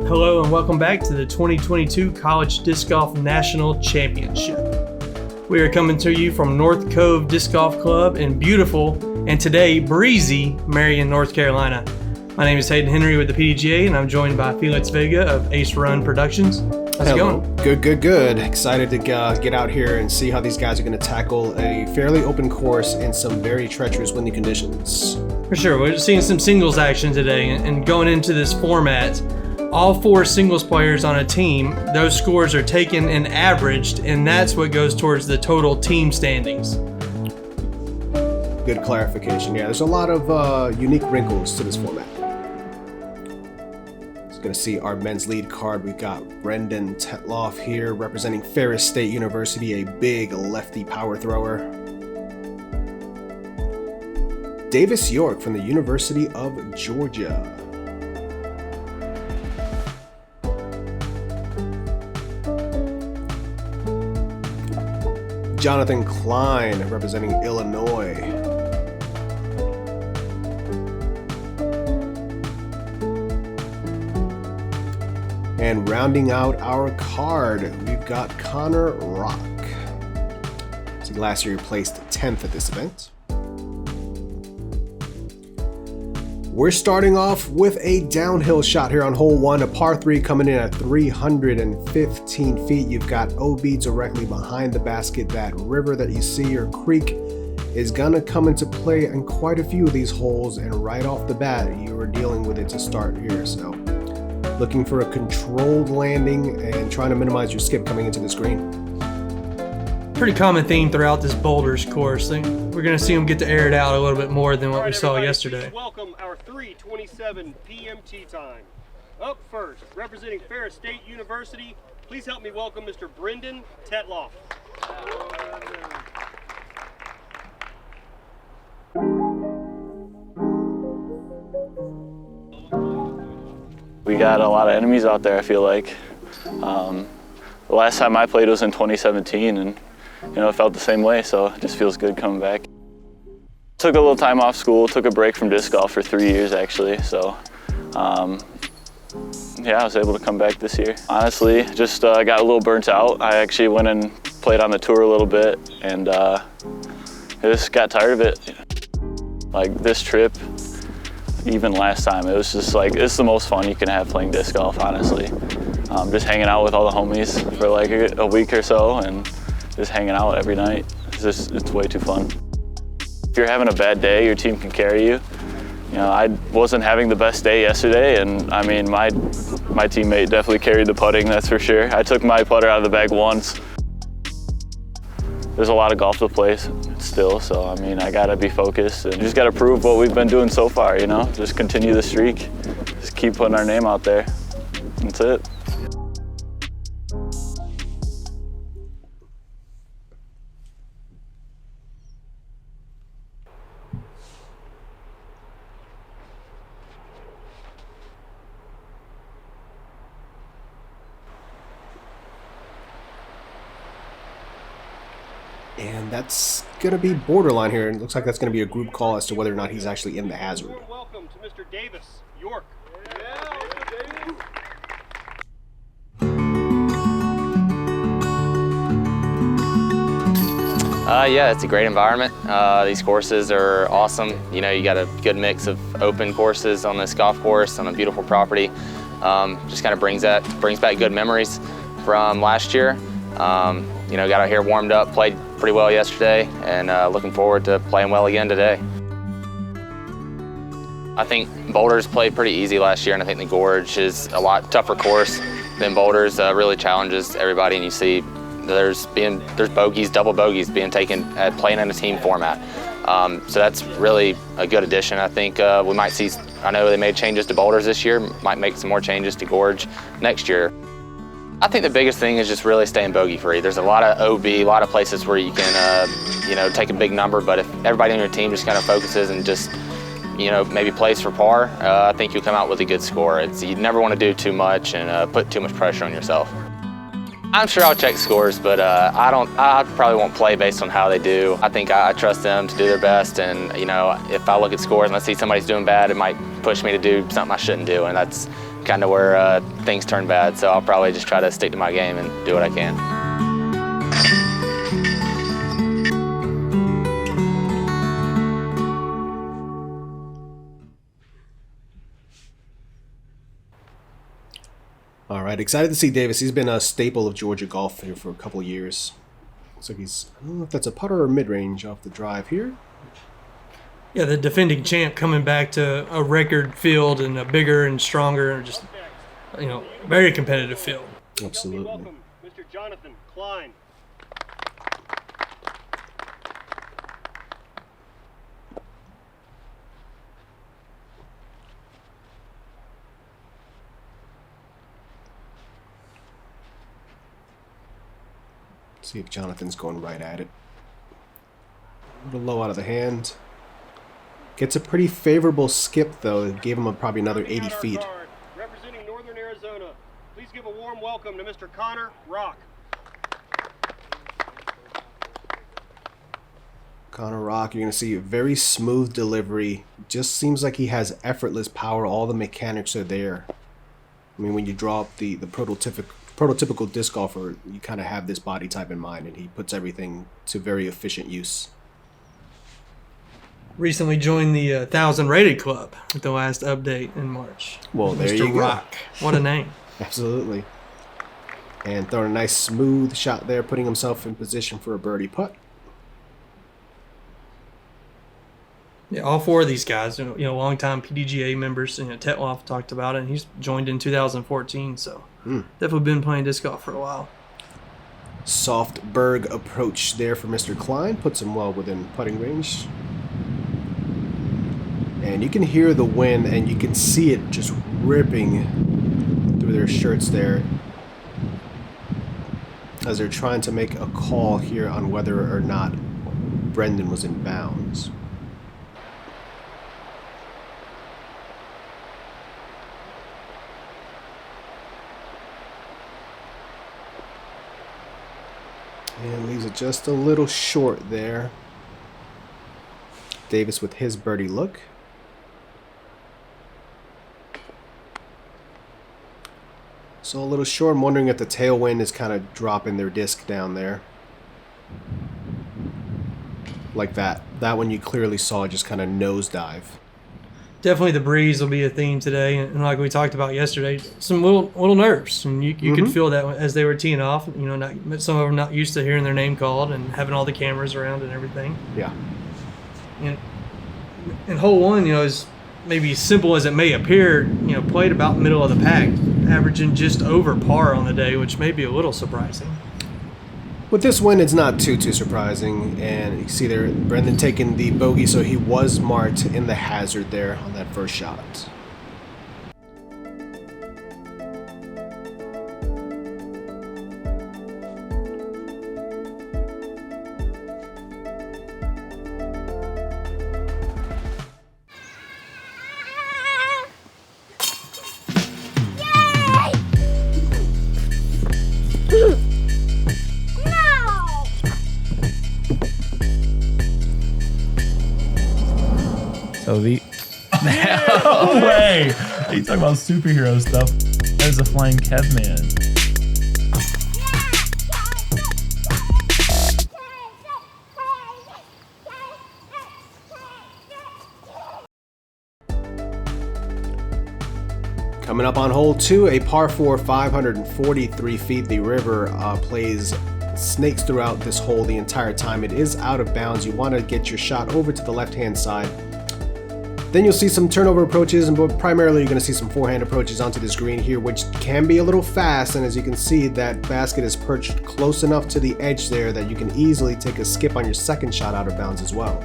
Hello and welcome back to the 2022 College Disc Golf National Championship. We are coming to you from North Cove Disc Golf Club in beautiful, and today breezy, Marion, North Carolina. My name is Hayden with the PDGA, and I'm joined by Felix Vega of Ace Run Productions. How's it going? Good. Excited to get out here and see how these guys are going to tackle a fairly open course in some very treacherous windy conditions. For sure. We're seeing some singles action today, and going into this format, all four singles players on a team, those scores are taken and averaged, and that's what goes towards the total team standings. Good clarification. Yeah, there's a lot of unique wrinkles to this format. Going to see our men's lead card. We've got Brenden Tetloff here representing Ferris State University, a big lefty power thrower. Davis York from the University of Georgia. Jonathan Klein representing Illinois. And rounding out our card, we've got Connor Rock. So last year he placed 10th at this event. We're starting off with a downhill shot here on hole 1, a par 3 coming in at 315 feet. You've got OB directly behind the basket. That river that you see, or creek, is gonna come into play in quite a few of these holes, and right off the bat, you are dealing with it to start here. So looking for a controlled landing and trying to minimize your skip coming into this green. Pretty common theme throughout this boulders course. We're going to see them get to air it out a little bit more than what we saw yesterday. Welcome our 3:27 p.m. tee time. Up first, representing Ferris State University, please help me welcome Mr. Brenden Tetloff. We got a lot of enemies out there, I feel like. The last time I played was in 2017, and it felt the same way, so it just feels good coming back. Took a little time off school, took a break from disc golf for 3 years actually, so yeah, I was able to come back this year. Honestly, just got a little burnt out. I actually went and played on the tour a little bit, and I just got tired of it. Like this trip, even last time, it was just like, it's the most fun you can have playing disc golf, honestly. Just hanging out with all the homies for like a week or so, and just hanging out every night. It's way too fun. If you're having a bad day, your team can carry you. I wasn't having the best day yesterday, and I mean, my teammate definitely carried the putting, that's for sure. I took my putter out of the bag once. There's a lot of golf to play still, so I mean, I gotta be focused and just gotta prove what we've been doing so far, Just continue the streak, just keep putting our name out there. That's it. And that's going to be borderline here. It looks like that's going to be a group call as to whether or not he's actually in the hazard. Welcome to Mr. Davis York. Yeah, it's a great environment. These courses are awesome. You got a good mix of open courses on this golf course on a beautiful property. Just kind of brings back good memories from last year. Got out here, warmed up, played pretty well yesterday, and looking forward to playing well again today. I think Boulders played pretty easy last year, and I think the Gorge is a lot tougher course than Boulders. Really challenges everybody, and you see there's bogeys, double bogeys being taken at playing in a team format. So that's really a good addition. I think we might see, I know they made changes to Boulders this year, might make some more changes to Gorge next year. I think the biggest thing is just really staying bogey free. There's a lot of OB, a lot of places where you can, take a big number, but if everybody on your team just kind of focuses and just, maybe plays for par, I think you'll come out with a good score. You never want to do too much and put too much pressure on yourself. I'm sure I'll check scores, but I probably won't play based on how they do. I think I trust them to do their best, and if I look at scores and I see somebody's doing bad, it might push me to do something I shouldn't do, and that's kind of where things turn bad. So I'll probably just try to stick to my game and do what I can. All right, excited to see Davis. He's been a staple of Georgia golf here for a couple of years. Looks like he's, I don't know if that's a putter or mid-range off the drive here. Yeah, the defending champ coming back to a record field and a bigger and stronger and just, very competitive field. Absolutely. Welcome, Mr. Jonathan Klein. See if Jonathan's going right at it. A little low out of the hand. Gets a pretty favorable skip, though. It gave him probably another 80 feet. Representing Northern Arizona, please give a warm welcome to Mr. Connor Rock. Connor Rock, you're going to see a very smooth delivery. Just seems like he has effortless power. All the mechanics are there. I mean, when you draw up the prototypical disc golfer, you kind of have this body type in mind, and he puts everything to very efficient use. Recently joined the 1,000 rated club with the last update in March. Well, there Mr. you go. Rock. What a name. Absolutely. And throwing a nice smooth shot there, putting himself in position for a birdie putt. Yeah, all four of these guys, longtime PDGA members. Tetloff talked about it, and he's joined in 2014, so definitely been playing disc golf for a while. Soft berg approach there for Mr. Klein. Puts him well within putting range. And you can hear the wind, and you can see it just ripping through their shirts there as they're trying to make a call here on whether or not Brenden was in bounds. And leaves it just a little short there. Davis with his birdie look. So a little short. I'm wondering if the tailwind is kind of dropping their disc down there. Like that. That one you clearly saw just kind of nosedive. Definitely the breeze will be a theme today. And like we talked about yesterday, some little nerves. And you could feel that as they were teeing off. Some of them not used to hearing their name called and having all the cameras around and everything. Yeah. And hole one, is maybe simple as it may appear, played about middle of the pack, averaging just over par on the day, which may be a little surprising. With this win, it's not too surprising. And you see there, Brenden taking the bogey, so he was marked in the hazard there on that first shot. So no way! You talking about superhero stuff? There's a flying Kev man. Coming up on hole 2, a par 4, 543 feet. The river plays snakes throughout this hole the entire time. It is out of bounds. You want to get your shot over to the left-hand side. Then you'll see some turnover approaches, but primarily you're going to see some forehand approaches onto this green here, which can be a little fast. And as you can see, that basket is perched close enough to the edge there that you can easily take a skip on your second shot out of bounds as well.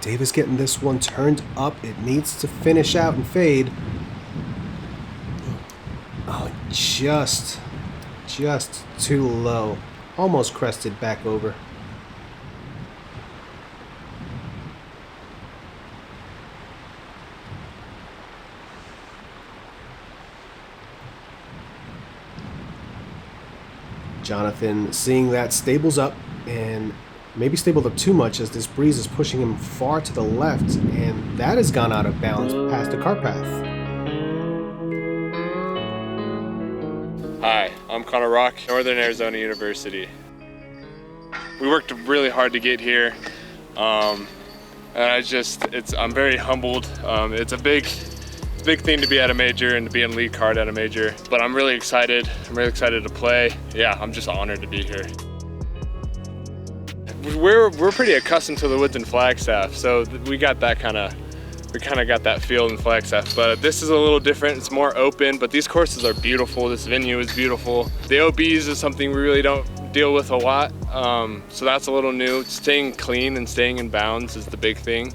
Davis getting this one turned up. It needs to finish out and fade. Oh, just too low. Almost crested back over. Jonathan, seeing that, stables up, and maybe stabled up too much as this breeze is pushing him far to the left, and that has gone out of bounds past the cart path. Hi, I'm Connor Rock, Northern Arizona University. We worked really hard to get here, and I'm very humbled. It's a big thing to be at a major and to be in lead card at a major, but I'm really excited. I'm really excited to play. Yeah, I'm just honored to be here. We're pretty accustomed to the woods in Flagstaff, so we got that kind of got that feel in Flagstaff, but this is a little different. It's more open, but these courses are beautiful. This venue is beautiful. The OBs is something we really don't deal with a lot, so that's a little new. Staying clean and staying in bounds is the big thing.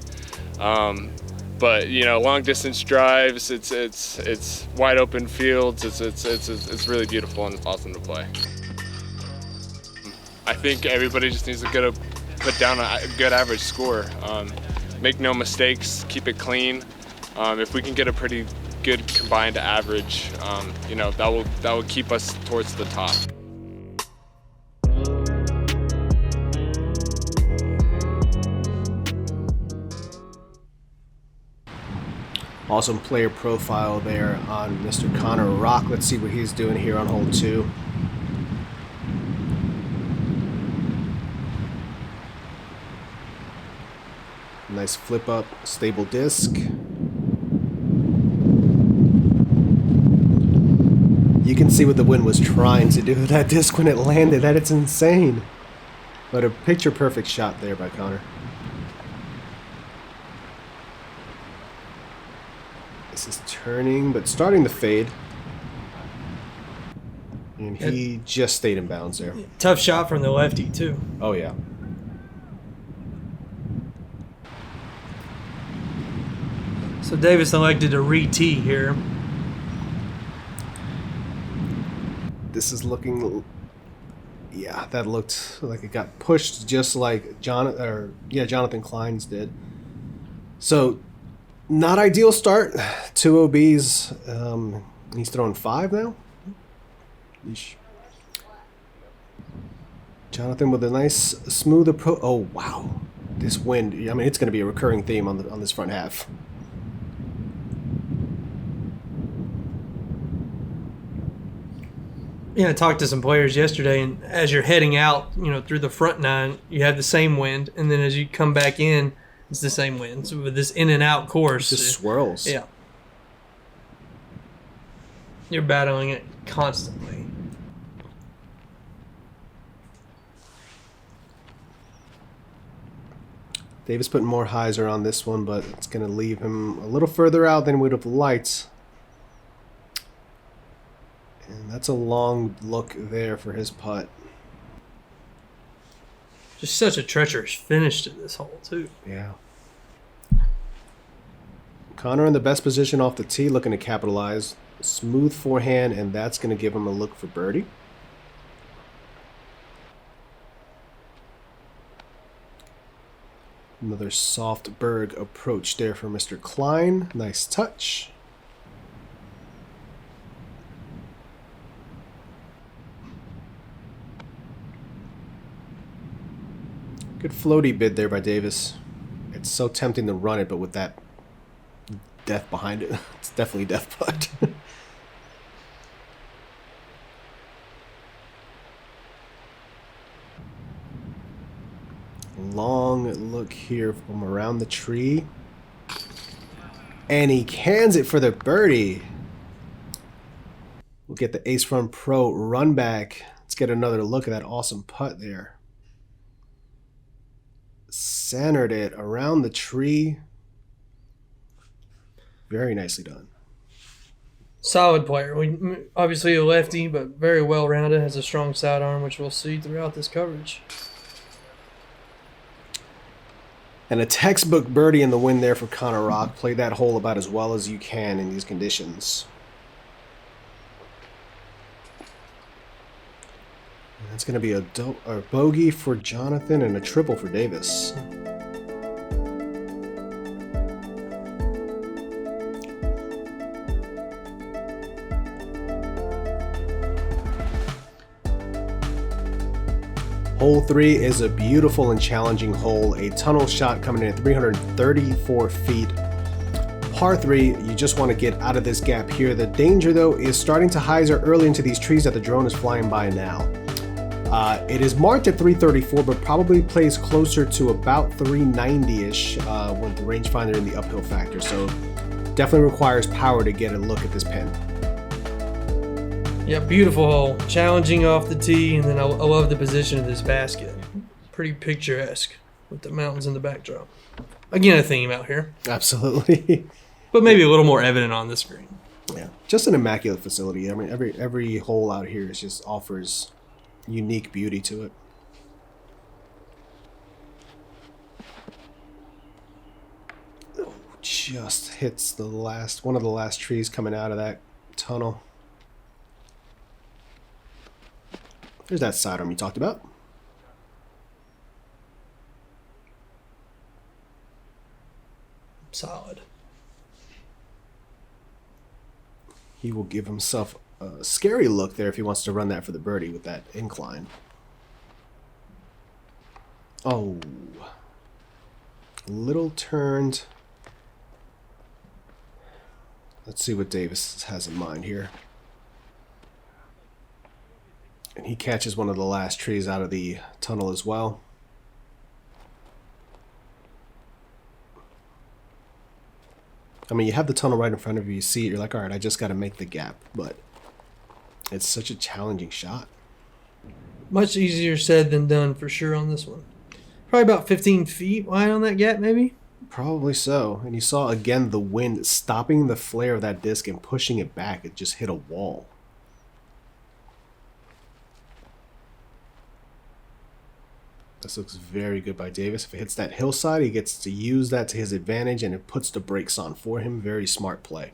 But you know, long distance drives, it's wide open fields. It's really beautiful and awesome to play. I think everybody just needs to put down a good average score. Make no mistakes, keep it clean. If we can get a pretty good combined average, you know, that will keep us towards the top. Awesome player profile there on Mr. Connor Rock. Let's see what he's doing here on hole 2. Nice flip up, stable disc. You can see what the wind was trying to do with that disc when it landed. It's insane. But a picture perfect shot there by Connor. This is turning, but starting to fade. And he just stayed in bounds there. Tough shot from the lefty, too. Oh, yeah. So Davis elected to re-tee here. This is looking... Yeah, that looked like it got pushed just like Jonathan Klein's did. So, not ideal start. 2 OBs. He's throwing 5 now. Yeesh. Jonathan with a nice smooth approach. Oh wow, this wind! I mean, it's going to be a recurring theme on this front half. Yeah, I talked to some players yesterday, and as you're heading out, you know, through the front 9, you have the same wind, and then as you come back in, it's the same wind. So with this in and out course, it just swirls. Yeah, you're battling it constantly. Davis putting more hyzer on this one, but it's going to leave him a little further out than we would have liked. And that's a long look there for his putt. Just such a treacherous finish to this hole, too. Yeah. Connor in the best position off the tee, looking to capitalize. Smooth forehand, and that's going to give him a look for birdie. Another soft berg approach there for Mr. Klein. Nice touch. Good floaty bid there by Davis. It's so tempting to run it, but with that death behind it, it's definitely death putt. Long look here from around the tree. And he cans it for the birdie. We'll get the Ace Run Pro run back. Let's get another look at that awesome putt there. Centered it around the tree. Very nicely done. Solid player. Obviously a lefty, but very well rounded. Has a strong sidearm, which we'll see throughout this coverage. And a textbook birdie in the win there for Connor Rock. Played that hole about as well as you can in these conditions. And that's going to be a bogey for Jonathan and a triple for Davis. Hole 3 is a beautiful and challenging hole, a tunnel shot coming in at 334 feet. Par 3, you just want to get out of this gap here. The danger though is starting to hyzer early into these trees that the drone is flying by now. It is marked at 334, but probably plays closer to about 390-ish with the rangefinder and the uphill factor, so definitely requires power to get a look at this pin. Yeah, beautiful hole. Challenging off the tee, and then I love the position of this basket. Pretty picturesque with the mountains in the backdrop. Again, a theme out here. Absolutely. But maybe a little more evident on the screen. Yeah, just an immaculate facility. I mean, every hole out here is just offers unique beauty to it. Oh, just hits the one of the last trees coming out of that tunnel. There's that sidearm you talked about. Solid. He will give himself a scary look there if he wants to run that for the birdie with that incline. Oh. Little turned. Let's see what Davis has in mind here. And he catches one of the last trees out of the tunnel as well. I mean, you have the tunnel right in front of you, you see it, you're like, all right, I just got to make the gap. But it's such a challenging shot. Much easier said than done for sure on this one. Probably about 15 feet wide on that gap, maybe? Probably so. And you saw, again, the wind stopping the flare of that disc and pushing it back. It just hit a wall. This looks very good by Davis. If it hits that hillside, he gets to use that to his advantage, and it puts the brakes on for him. Very smart play.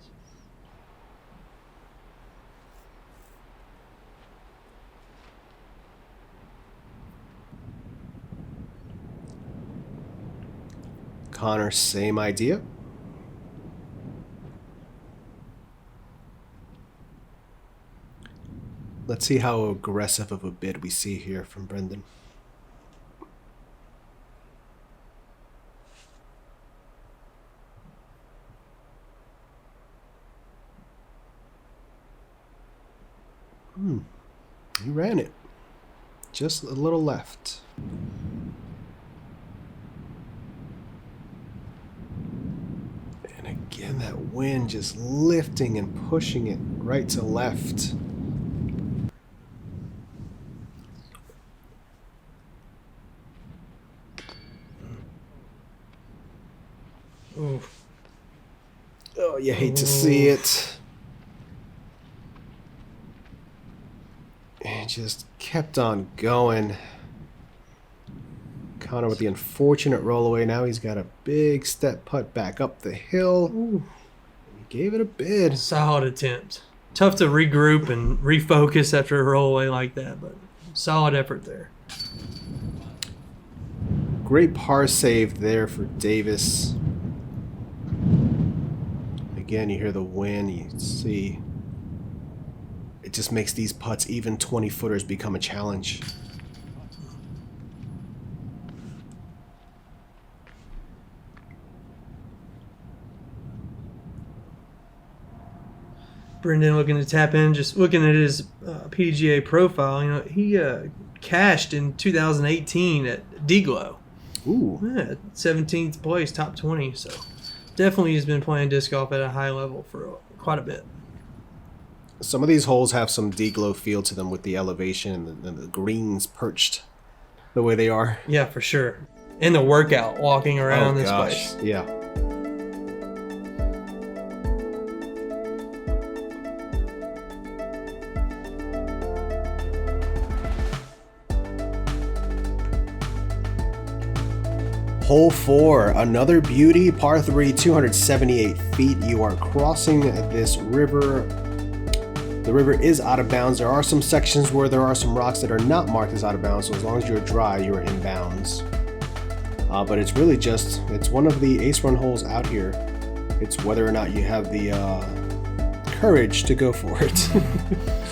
Connor, same idea. Let's see how aggressive of a bid we see here from Brenden. He ran it. Just a little left. And again, that wind just lifting and pushing it right to left. Ooh. Oh, you hate to see it. And just kept on going. Connor with the unfortunate roll away. Now he's got a big step putt back up the hill. Ooh. He gave it a bid. Solid attempt. Tough to regroup and refocus after a roll away like that, but solid effort there. Great par save there for Davis. Again, you hear the wind, you see. It just makes these putts, even 20-footers, become a challenge. Brenden looking to tap in, just looking at his PDGA profile. You know, he cashed in 2018 at Deglow. Ooh. Yeah, 17th place, top 20. So definitely has been playing disc golf at a high level for quite a bit. Some of these holes have some Deglow feel to them with the elevation and the greens perched the way they are. Yeah, for sure. And the workout walking around this place. Yeah. Hole 4, another beauty, par 3, 278 feet. You are crossing this river. The river is out of bounds. There are some sections where there are some rocks that are not marked as out of bounds, so as long as you're dry, you're in bounds. But it's really just, it's one of the ace run holes out here. It's whether or not you have the courage to go for it.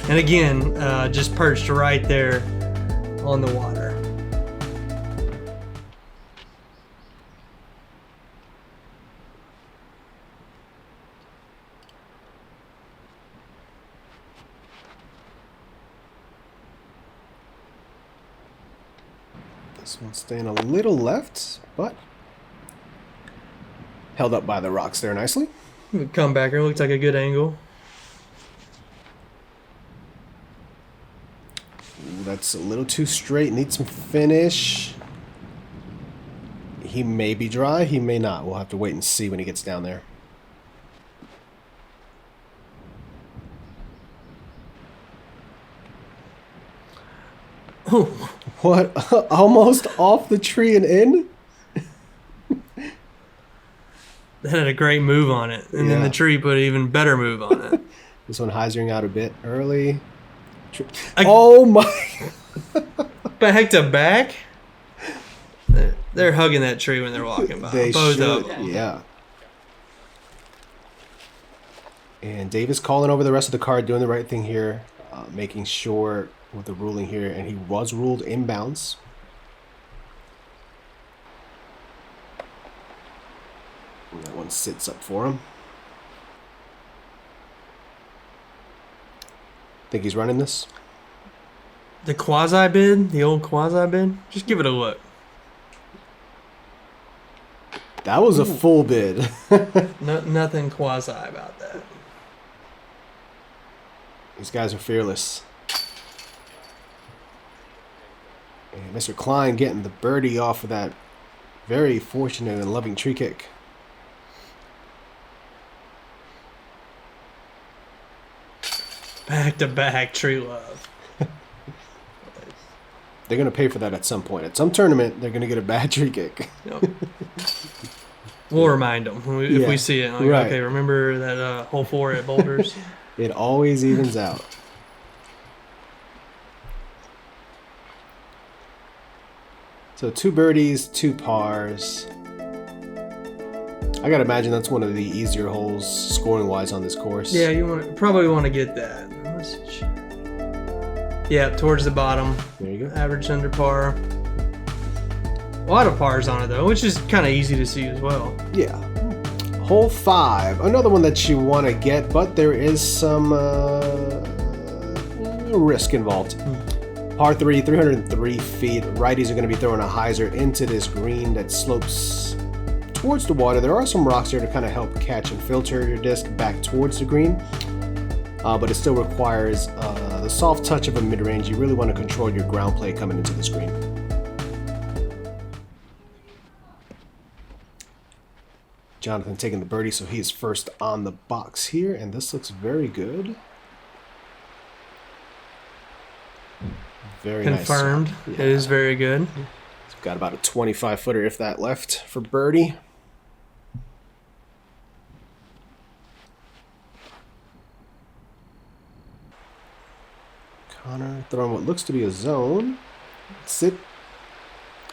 And again, just perched right there on the water. This one's staying a little left, but held up by the rocks there nicely. Comebacker looks like a good angle. Ooh, that's a little too straight. Needs some finish. He may be dry. He may not. We'll have to wait and see when he gets down there. Oh, What? Almost off the tree and in? that had a great move on it. And then Yeah. the tree put an even better move on it. This one hyzering out a bit early. I- Oh my! Back to back? They're hugging that tree when they're walking by. They Both should, of them. yeah. And Davis calling over the rest of the card, doing the right thing here, making sure with the ruling here, and he was ruled inbounds. And that one sits up for him. Think he's running this? The quasi bid, the old quasi bid, just give it a look. That was a full bid. Nothing quasi about that. These guys are fearless. And Mr. Klein getting the birdie off of that very fortunate and loving tree kick. Back to back tree love. They're going to pay for that at some point. At some tournament, they're going to get a bad tree kick. Yep. We'll remind them if Yeah, we see it. Like, right. Okay, remember that hole 4 at Boulders? It always evens out. So 2 birdies, 2 pars. I gotta imagine that's one of the easier holes scoring-wise on this course. Yeah, you probably want to get that. Let's check. Yeah, towards the bottom. There you go. Average under par. A lot of pars on it though, which is kind of easy to see as well. Yeah. Hole 5. Another one that you want to get, but there is some risk involved. Par 3, 303 feet. Righties are going to be throwing a hyzer into this green that slopes towards the water. There are some rocks there to kind of help catch and filter your disc back towards the green, but it still requires the soft touch of a mid-range. You really want to control your ground play coming into this green. Jonathan taking the birdie, so he is first on the box here, and this looks very good. Very Confirmed. nice. It is very good. He's got about a 25-footer, if that, left for birdie. Connor throwing what looks to be a zone. Sit.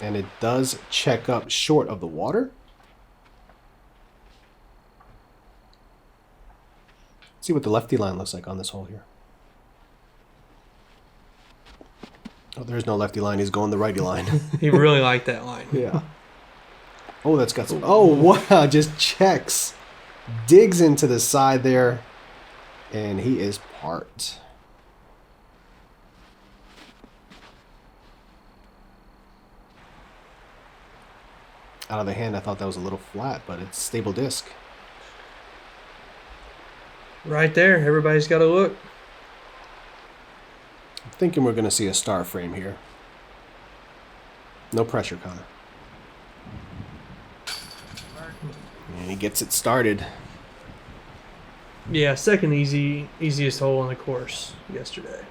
And it does check up short of the water. Let's see what the lefty line looks like on this hole here. Oh, there's no lefty line. He's going the righty line. He really liked that line. Yeah. Oh, that's got some. Oh, wow. Just checks. Digs into the side there. And he is parked. Out of the hand, I thought that was a little flat, but it's stable disc. Right there. Everybody's got to look. I'm thinking we're going to see a star frame here. No pressure, Connor. And he gets it started. Yeah, second easiest hole on the course yesterday.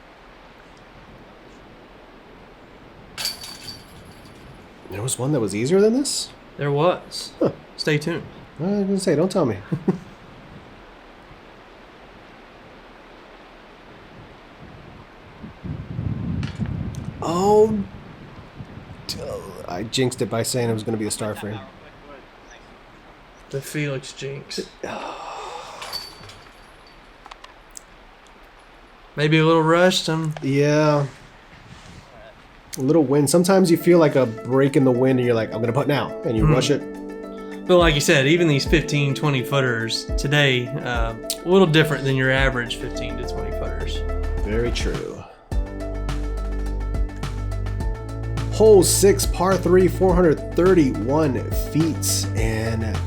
There was one that was easier than this? There was. Huh. Stay tuned. I was going to say, don't tell me. Oh, I jinxed it by saying it was going to be a star frame. The Felix jinx. Maybe a little rushed. Yeah. A little wind. Sometimes you feel like a break in the wind and you're like, I'm going to putt now. And you rush it. But like you said, even these 15, 20 footers today, a little different than your average 15 to 20 footers. Very true. Hole 6, par 3, 431 feet. And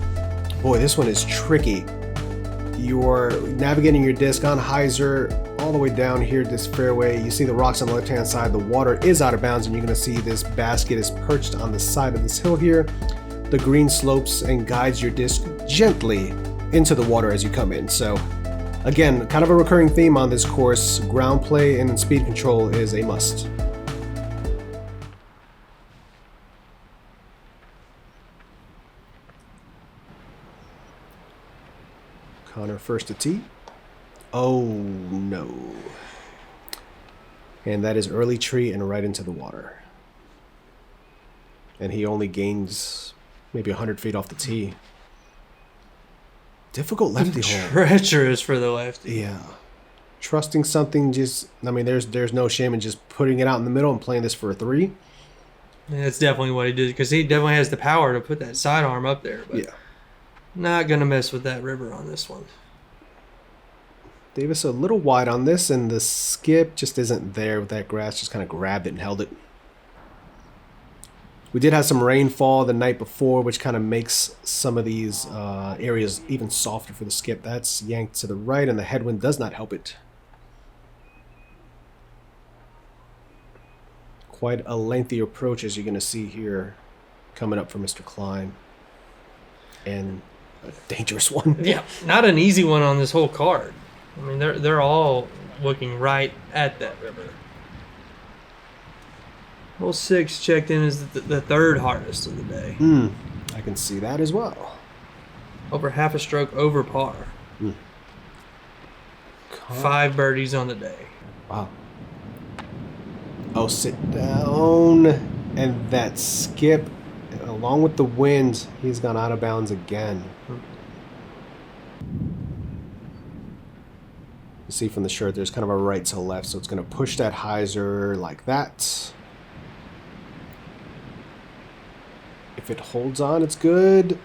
boy, this one is tricky. You're navigating your disc on hyzer all the way down here this fairway. You see the rocks on the left hand side. The water is out of bounds, and you're going to see this basket is perched on the side of this hill here. The green slopes and guides your disc gently into the water as you come in. So again, kind of a recurring theme on this course. Ground play and speed control is a must. Connor first to tee. Oh no. And that is early tree and right into the water. And he only gains maybe 100 feet off the tee. Difficult lefty hole. Treacherous for the lefty. Yeah. Trusting something, just, I mean, there's no shame in just putting it out in the middle and playing this for a 3. Yeah, that's definitely what he did, because he definitely has the power to put that sidearm up there. But yeah. Not going to mess with that river on this one. Davis a little wide on this, and the skip just isn't there with that grass. Just kind of grabbed it and held it. We did have some rainfall the night before, which kind of makes some of these areas even softer for the skip. That's yanked to the right, and the headwind does not help it. Quite a lengthy approach, as you're going to see here, coming up for Mr. Klein. And a dangerous one. Yeah, not an easy one on this whole card. I mean, they're all looking right at that river. Hole 6 checked in as the third hardest of the day. I can see that as well. Over half a stroke over par. 5 birdies on the day. Wow. Oh, sit down. And that skip, along with the wind, he's gone out of bounds again. You see from the shirt, there's kind of a right to left, so it's going to push that hyzer like that. If it holds on, it's good.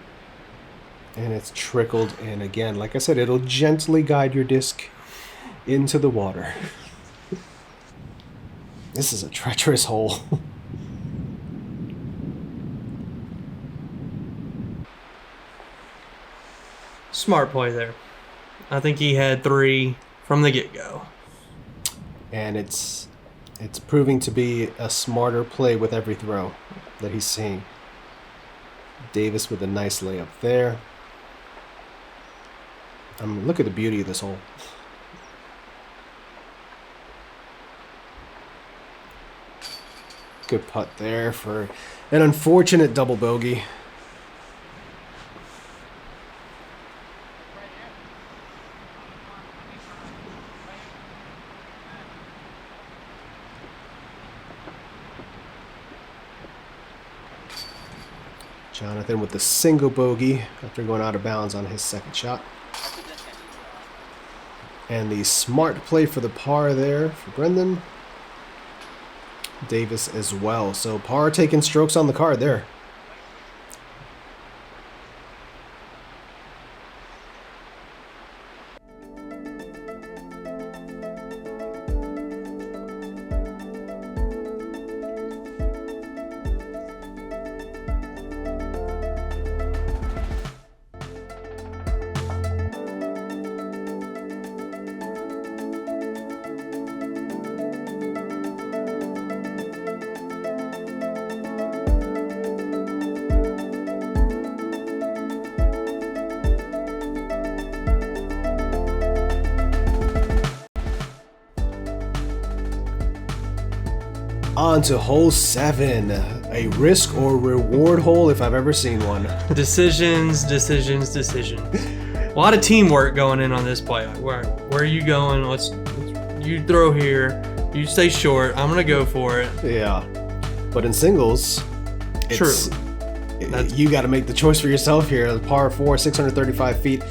And it's trickled in again. Like I said, it'll gently guide your disc into the water. This is a treacherous hole. Smart play there. I think he had 3 from the get-go. And it's proving to be a smarter play with every throw that he's seeing. Davis with a nice layup there. Look at the beauty of this hole. Good putt there for an unfortunate double bogey. Jonathan with the single bogey after going out of bounds on his second shot. And the smart play for the par there for Brenden. Davis as well. So par taking strokes on the card there. On to hole 7, a risk or reward hole if I've ever seen one. Decisions. A lot of teamwork going in on this play. Where are you going? You throw here. You stay short. I'm gonna go for it. Yeah, but in singles, you got to make the choice for yourself here. Par 4, 635 feet.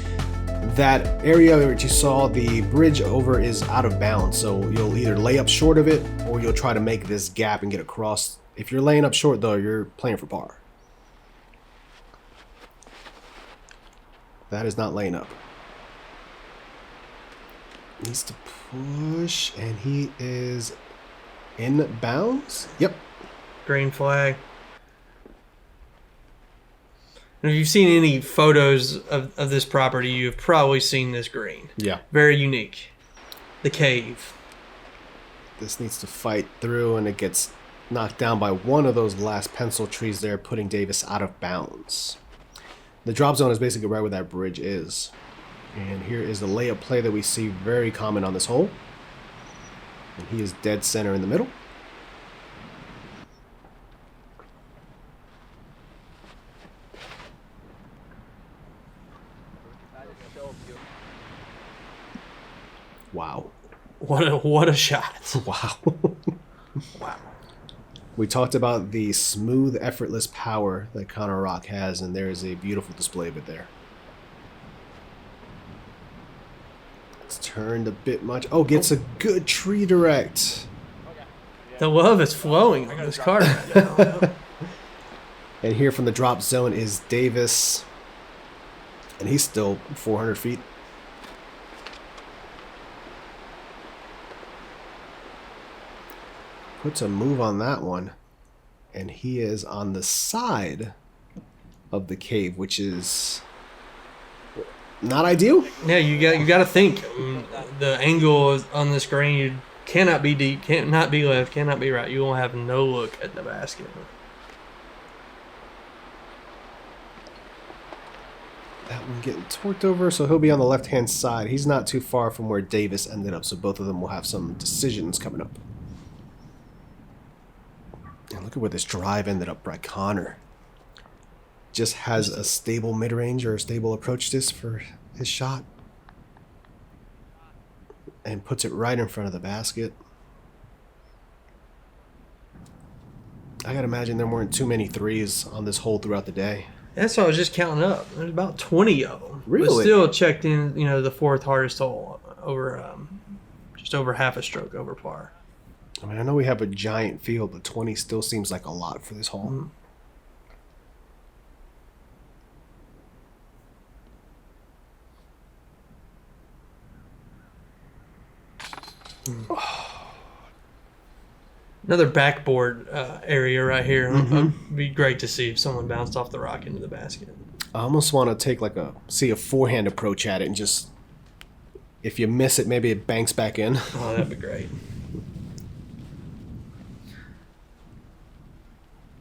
That area that you saw the bridge over is out of bounds, so you'll either lay up short of it or you'll try to make this gap and get across. If you're laying up short, though, you're playing for par. That is not laying up. Needs to push, and he is in bounds. Yep. green flag. And if you've seen any photos of this property, you've probably seen this green. Yeah. Very unique. The cave. This needs to fight through, and it gets knocked down by one of those last pencil trees there, putting Davis out of bounds. The drop zone is basically right where that bridge is. And here is the layup play that we see very common on this hole. And he is dead center in the middle. Wow. What a shot. Wow. Wow. We talked about the smooth, effortless power that Connor Rock has, and there is a beautiful display of it there. It's turned a bit much. Oh, gets a good tree direct. The love is flowing on this card right now. And here from the drop zone is Davis. And he's still 400 feet. Puts a move on that one. And he is on the side of the cave, which is not ideal. Yeah, you got to think. The angle on this green, you cannot be deep, cannot be left, cannot be right. You will have no look at the basket. That one getting torqued over, so he'll be on the left-hand side. He's not too far from where Davis ended up, so both of them will have some decisions coming up. And look at where this drive ended up by Connor. Just has a stable mid-range or a stable approach this for his shot. And puts it right in front of the basket. I gotta imagine there weren't too many threes on this hole throughout the day. That's what I was just counting up. There's about 20 of them. Really? But still checked in, the fourth hardest hole over just over half a stroke over par. I mean, I know we have a giant field, but 20 still seems like a lot for this hole. Another backboard area right here. It'd be great to see if someone bounced off the rock into the basket. I almost want to take a forehand approach at it and just, if you miss it, maybe it banks back in. Oh, that'd be great.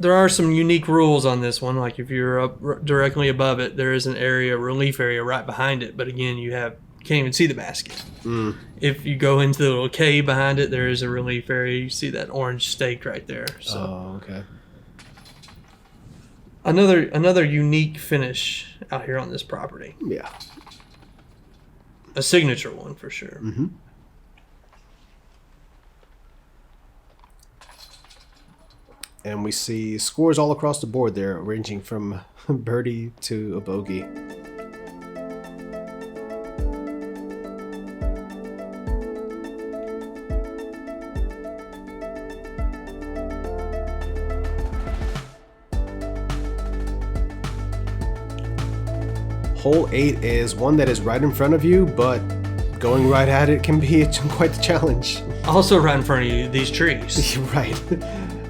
There are some unique rules on this one. Like if you're up directly above it, there is an area, relief area right behind it. But again, can't even see the basket. If you go into the little cave behind it, there is a relief area. You see that orange stake right there. So okay. Another unique finish out here on this property. Yeah. A signature one for sure. And we see scores all across the board there, ranging from birdie to a bogey. Hole 8 is one that is right in front of you, but going right at it can be quite the challenge. Also right in front of you, these trees. Right.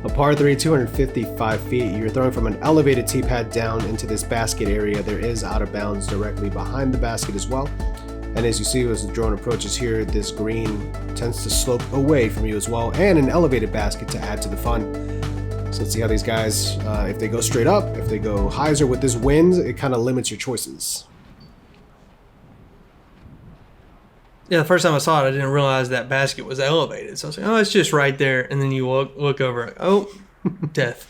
A par 3, 255 feet. You're throwing from an elevated tee pad down into this basket area. There is out of bounds directly behind the basket as well. And as you see as the drone approaches here, this green tends to slope away from you as well, and an elevated basket to add to the fun. So let's see how these guys, if they go straight up, if they go hyzer with this wind, it kind of limits your choices. Yeah, the first time I saw it, I didn't realize that basket was elevated. So I was like, oh, it's just right there. And then you look over it. Oh, death.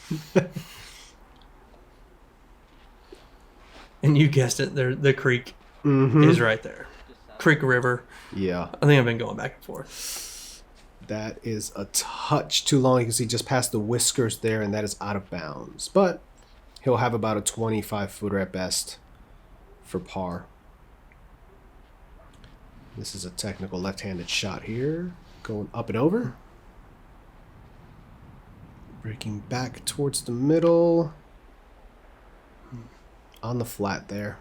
And you guessed it, the creek is right there. Creek River. Yeah. I think I've been going back and forth. That is a touch too long. You can see just past the whiskers there, and that is out of bounds. But he'll have about a 25-footer at best for par. This is a technical left-handed shot here. Going up and over. Breaking back towards the middle. On the flat there.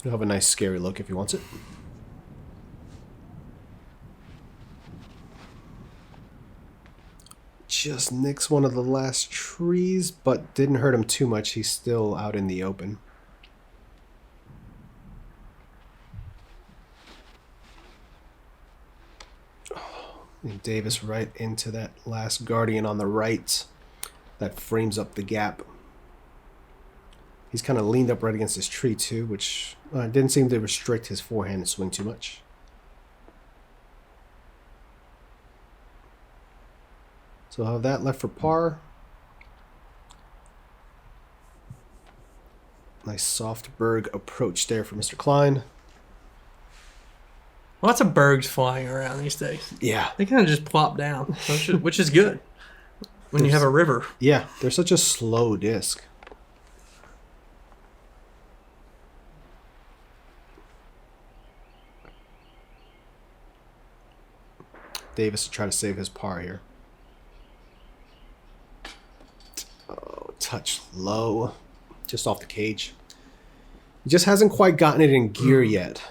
He'll have a nice scary look if he wants it. just nicks one of the last trees, but didn't hurt him too much. He's still out in the open. And Davis right into that last guardian on the right. That frames up the gap. He's kind of leaned up right against this tree too, which didn't seem to restrict his forehand swing too much. So I'll have that left for par. Nice soft berg approach there for Mr. Klein. Lots of bergs flying around these days. Yeah. They kind of just plop down, which is good when you have a river. Yeah, they're such a slow disc. Davis to try to save his par here. Oh, touch low. Just off the cage. He just hasn't quite gotten it in gear yet.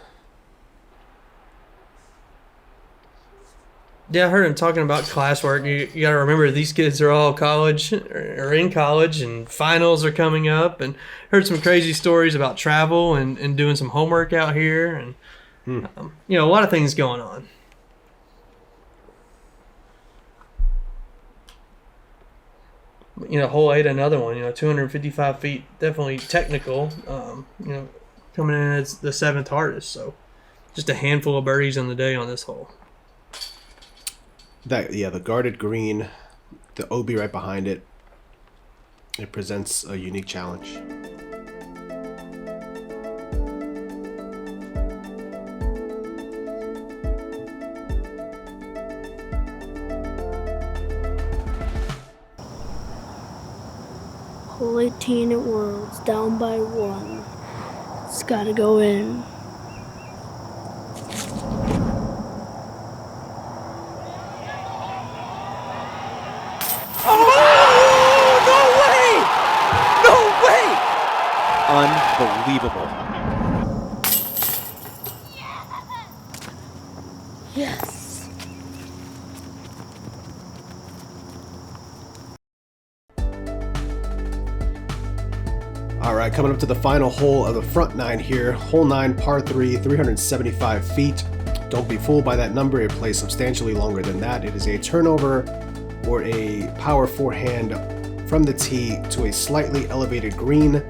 Yeah, I heard him talking about classwork. You got to remember these kids are all college or in college, and finals are coming up. And heard some crazy stories about travel and doing some homework out here, and a lot of things going on. Hole 8, another one. 255 feet, definitely technical. Coming in as the 7th hardest. So, just a handful of birdies on the day on this hole. The guarded green, the OB right behind it. It presents a unique challenge. Hole 18 at Worlds, down by 1. It's gotta go in. Unbelievable. Yes. All right, coming up to the final hole of the front 9 here. Hole 9, par 3, 375 feet. Don't be fooled by that number. It plays substantially longer than that. It is a turnover or a power forehand from the tee to a slightly elevated green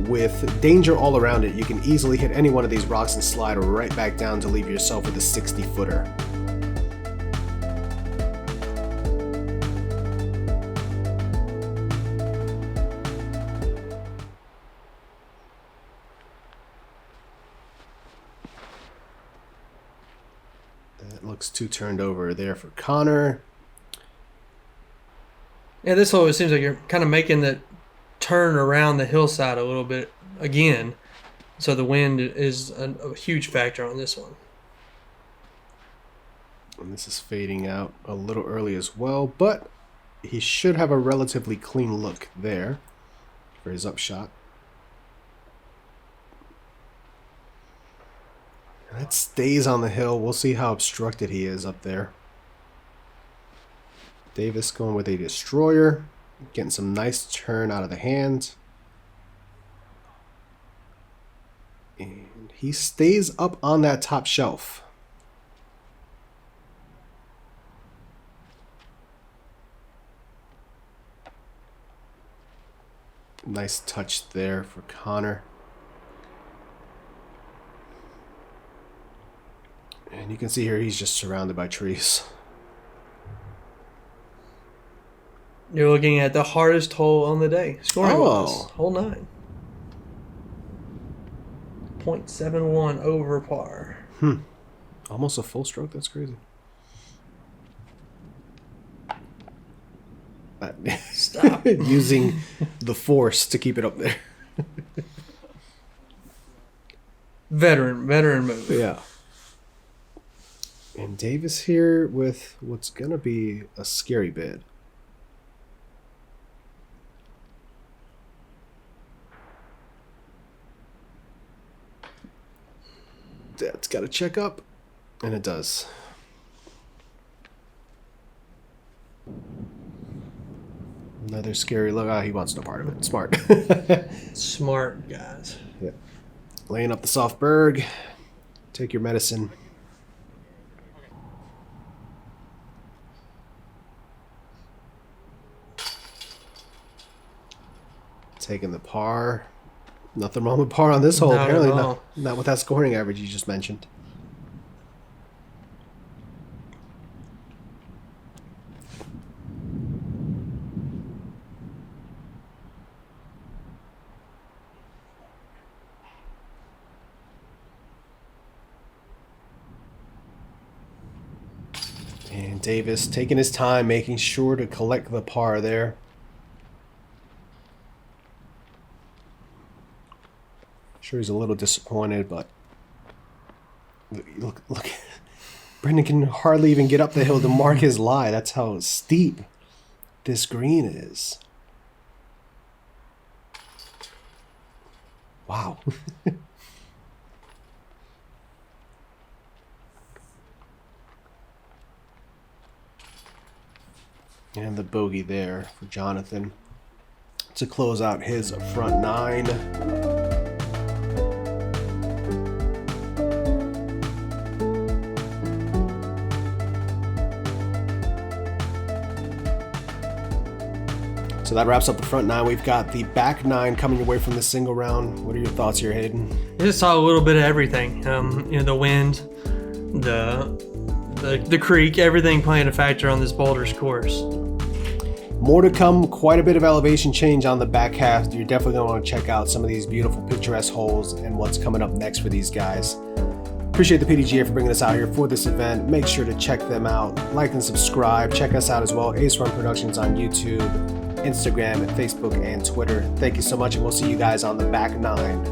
with danger all around it. You can easily hit any one of these rocks and slide right back down to leave yourself with a 60-footer. That looks too turned over there for Connor. Yeah, this hole, it seems like you're kind of making the turn around the hillside a little bit again. So the wind is a huge factor on this one. And this is fading out a little early as well, but he should have a relatively clean look there for his upshot. That stays on the hill. We'll see how obstructed he is up there. Davis going with a destroyer, getting some nice turn out of the hand. And he stays up on that top shelf. Nice touch there for Connor. And you can see here he's just surrounded by trees. You're looking at the hardest hole on the day, scoring-wise. Hole 9. 0.71 over par. Almost a full stroke. That's crazy. Stop. Using the force to keep it up there. Veteran move. Yeah. And Davis here with what's going to be a scary bid. That's got to check up. And it does. Another scary look. Oh, he wants no part of it. Smart. Smart guys. Yeah. Laying up the soft berg. Take your medicine. Taking the par. Nothing wrong with par on this hole. Not Apparently at all. not with that scoring average you just mentioned. And Davis taking his time, making sure to collect the par there. Sure, he's a little disappointed, but look. Brenden can hardly even get up the hill to mark his lie. That's how steep this green is. Wow. And the bogey there for Jonathan to close out his front nine. So that wraps up the front nine. We've got the back nine coming away from the single round. What are your thoughts here, Hayden? I just saw a little bit of everything. The wind, the creek, everything playing a factor on this Boulders course. More to come, quite a bit of elevation change on the back half. You're definitely going to want to check out some of these beautiful picturesque holes and what's coming up next for these guys. Appreciate the PDGA for bringing us out here for this event. Make sure to check them out, like and subscribe. Check us out as well, Ace Run Productions on YouTube, Instagram, and Facebook, and Twitter. Thank you so much, and we'll see you guys on the back nine.